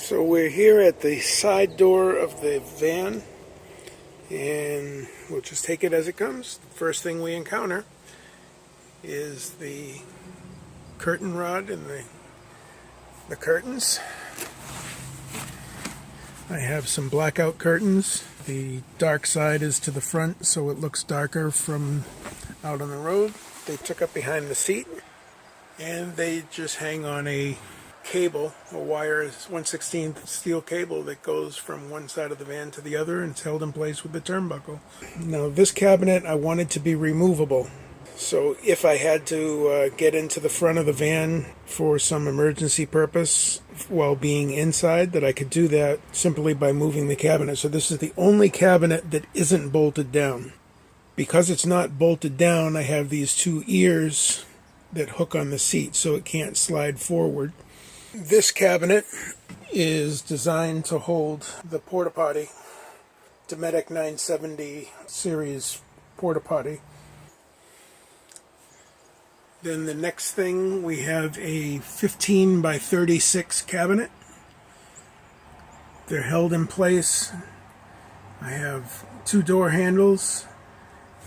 So we're here at the side door of the van, and we'll just take it as it comes. The first thing we encounter is the curtain rod and the curtains. I have some blackout curtains. The dark side is to the front, so it looks darker from out on the road. They took up behind the seat, and they just hang on a cable, a wire, 1/16 steel cable that goes from one side of the van to the other, and it's held in place with the turnbuckle. Now this cabinet I wanted to be removable, so if I had to get into the front of the van for some emergency purpose while being inside, that I could do that simply by moving the cabinet. So this is the only cabinet that isn't bolted down. Because it's not bolted down, I have these two ears that hook on the seat so it can't slide forward. This cabinet is designed to hold the porta potty, Dometic 970 series porta potty. Then the next thing, we have a 15 by 36 cabinet. They're held in place. I have two door handles,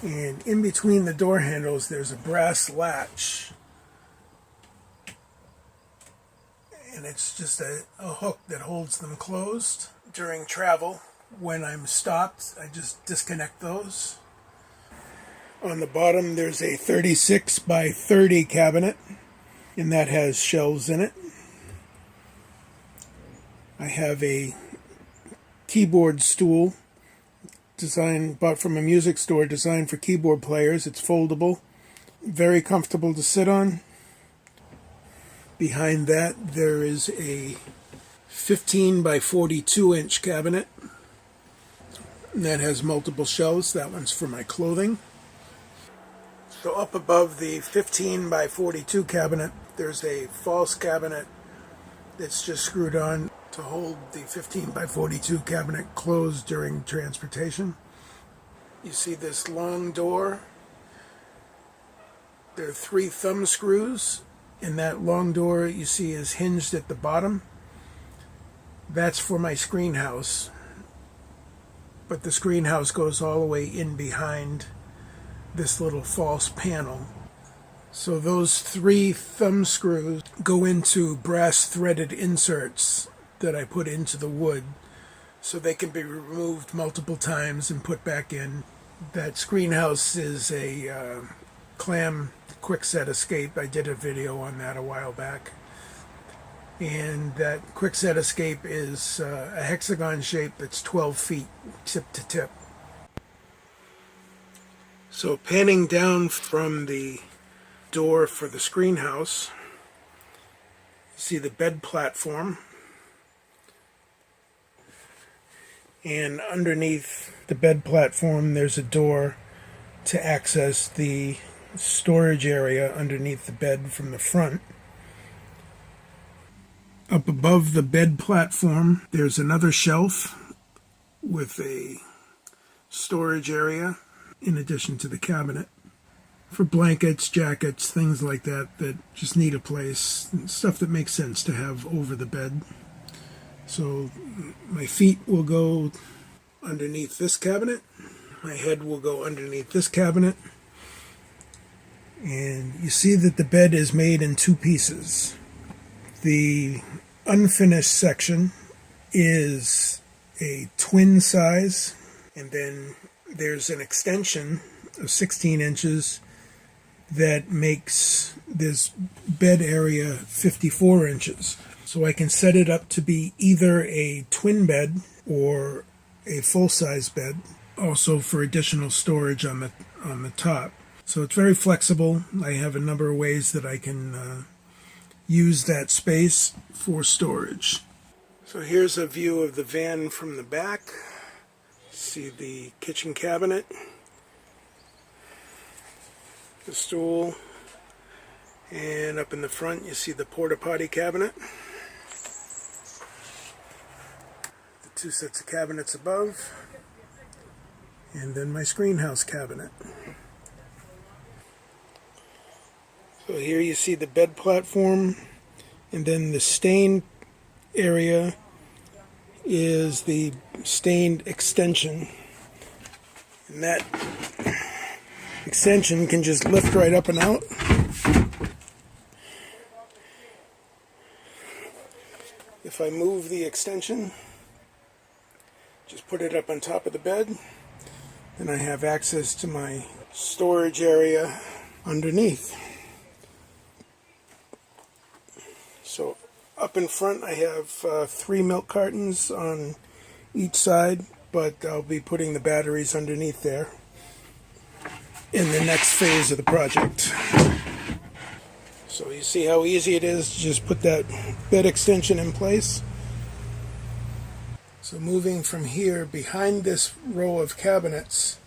and in between the door handles there's a brass latch. And it's just a hook that holds them closed. During travel, when I'm stopped, I just disconnect those. On the bottom there's a 36 by 30 cabinet, and that has shelves in it. I have a keyboard stool bought from a music store, designed for keyboard players. It's foldable, very comfortable to sit on. Behind that there is a 15 by 42 inch cabinet, and that has multiple shelves. That one's for my clothing. So up above the 15 by 42 cabinet, there's a false cabinet that's just screwed on to hold the 15 by 42 cabinet closed during transportation. You see this long door. There are 3 thumb screws, and that long door you see is hinged at the bottom. That's for my screen house, but the screen house goes all the way in behind this little false panel. So those 3 thumb screws go into brass threaded inserts that I put into the wood, so they can be removed multiple times and put back in. That screen house is a Clams Escape. I did a video on that a while back. And that Escape is a hexagon shape that's 12 feet tip to tip. So panning down from the door for the screen house, you see the bed platform. And underneath the bed platform there's a door to access the storage area underneath the bed from the front. Up above the bed platform there's another shelf with a storage area in addition to the cabinet for blankets, jackets, things like that that just need a place, stuff that makes sense to have over the bed. So my feet will go underneath this cabinet, my head will go underneath this cabinet, and you see that the bed is made in 2 pieces. The unfinished section is a twin size, and then there's an extension of 16 inches that makes this bed area 54 inches. So I can set it up to be either a twin bed or a full-size bed, also for additional storage on the top. So it's very flexible. I have a number of ways that I can use that space for storage. So here's a view of the van from the back. See the kitchen cabinet, the stool, and up in the front you see the porta potty cabinet. 2 sets of cabinets above, and then my screen house cabinet. So here you see the bed platform, and then the stain area is the stained extension. And that extension can just lift right up and out. If I move the extension, just put it up on top of the bed, then I have access to my storage area underneath. So up in front I have 3 milk cartons on each side, but I'll be putting the batteries underneath there in the next phase of the project. So you see how easy it is to just put that bed extension in place. So moving from here, behind this row of cabinets,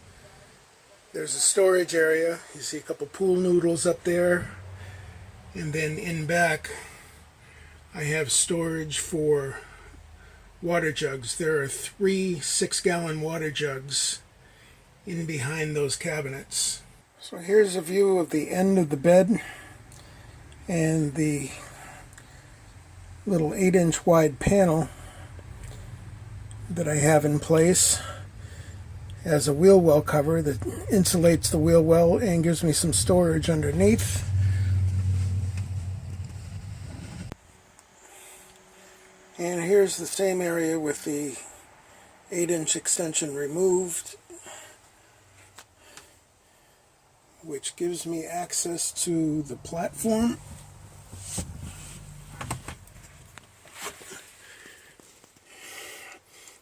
there's a storage area. You see a couple pool noodles up there. And then in back, I have storage for water jugs. There are 3 6-gallon water jugs in behind those cabinets. So here's a view of the end of the bed and the little 8-inch wide panel that I have in place as a wheel well cover that insulates the wheel well and gives me some storage underneath. And here's the same area with the 8-inch extension removed, which gives me access to the platform.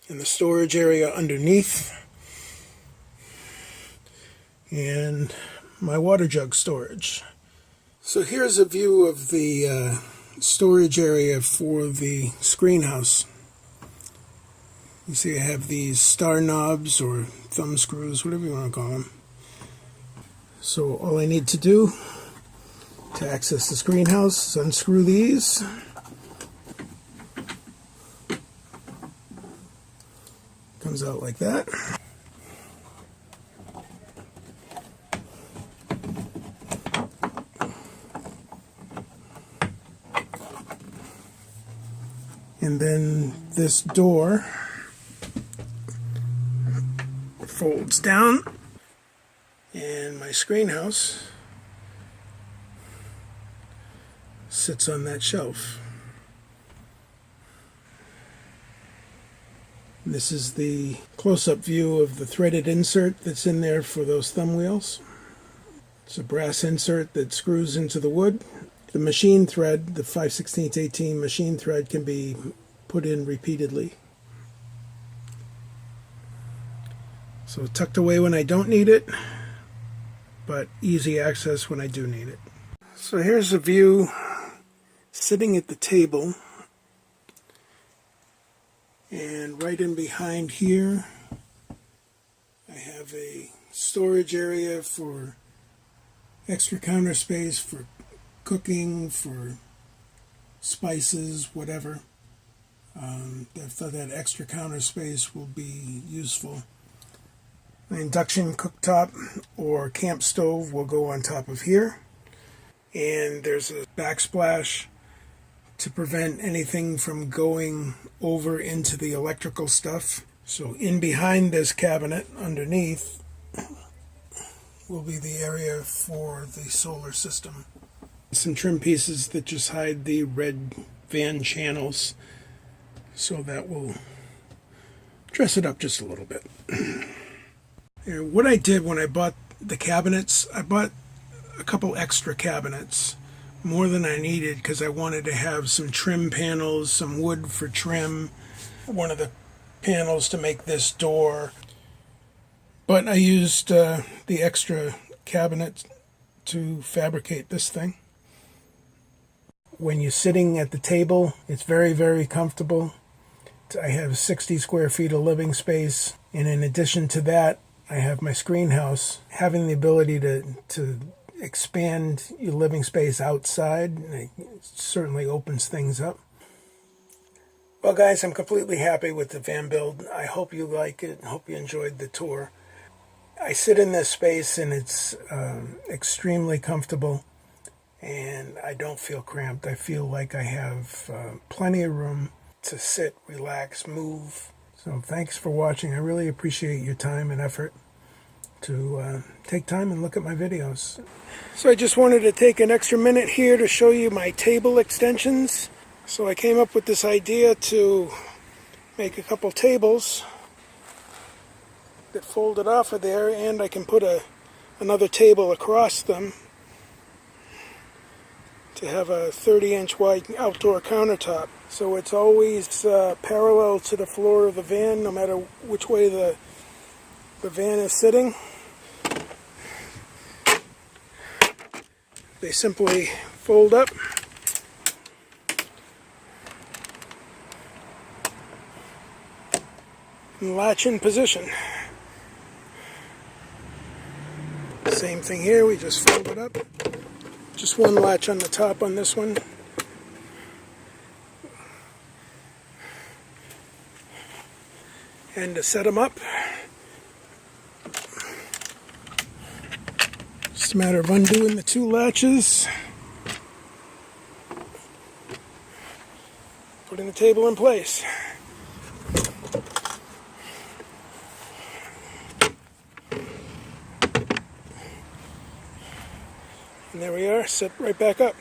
And the storage area underneath, and my water jug storage. So here's a view of the storage area for the screen house. You see I have these star knobs or thumb screws, whatever you want to call them. So all I need to do to access the screen house is unscrew these. Comes out like that. And then this door folds down, and my screen house sits on that shelf. This is the close-up view of the threaded insert that's in there for those thumb wheels. It's a brass insert that screws into the wood. The machine thread, the 5/16 machine thread, can be put in repeatedly. So tucked away when I don't need it, but easy access when I do need it. So here's a view sitting at the table. And right in behind here, I have a storage area for extra counter space for cooking, for spices, whatever. I thought that extra counter space will be useful. The induction cooktop or camp stove will go on top of here. And there's a backsplash to prevent anything from going over into the electrical stuff. So in behind this cabinet underneath will be the area for the solar system. Some trim pieces that just hide the red van channels, so that will dress it up just a little bit. And what I did when I bought the cabinets, I bought a couple extra cabinets, more than I needed, because I wanted to have some trim panels, some wood for trim, one of the panels to make this door. But I used the extra cabinet to fabricate this thing. When you're sitting at the table, it's very, very comfortable. I have 60 square feet of living space, and in addition to that, I have my screen house. Having the ability to expand your living space outside, it certainly opens things up. Well guys, I'm completely happy with the van build. I hope you like it. I hope you enjoyed the tour. I sit in this space and it's extremely comfortable, and I don't feel cramped. I feel like I have plenty of room. to sit, relax, move. So thanks for watching. I really appreciate your time and effort to take time and look at my videos. So I just wanted to take an extra minute here to show you my table extensions. So I came up with this idea to make a couple tables that folded off of there, and I can put another table across them to have a 30-inch wide outdoor countertop. So it's always parallel to the floor of the van, no matter which way the van is sitting. They simply fold up and latch in position. Same thing here, we just fold it up. Just one latch on the top on this one. And to set them up, just a matter of undoing the two latches, putting the table in place. And there we are, set right back up.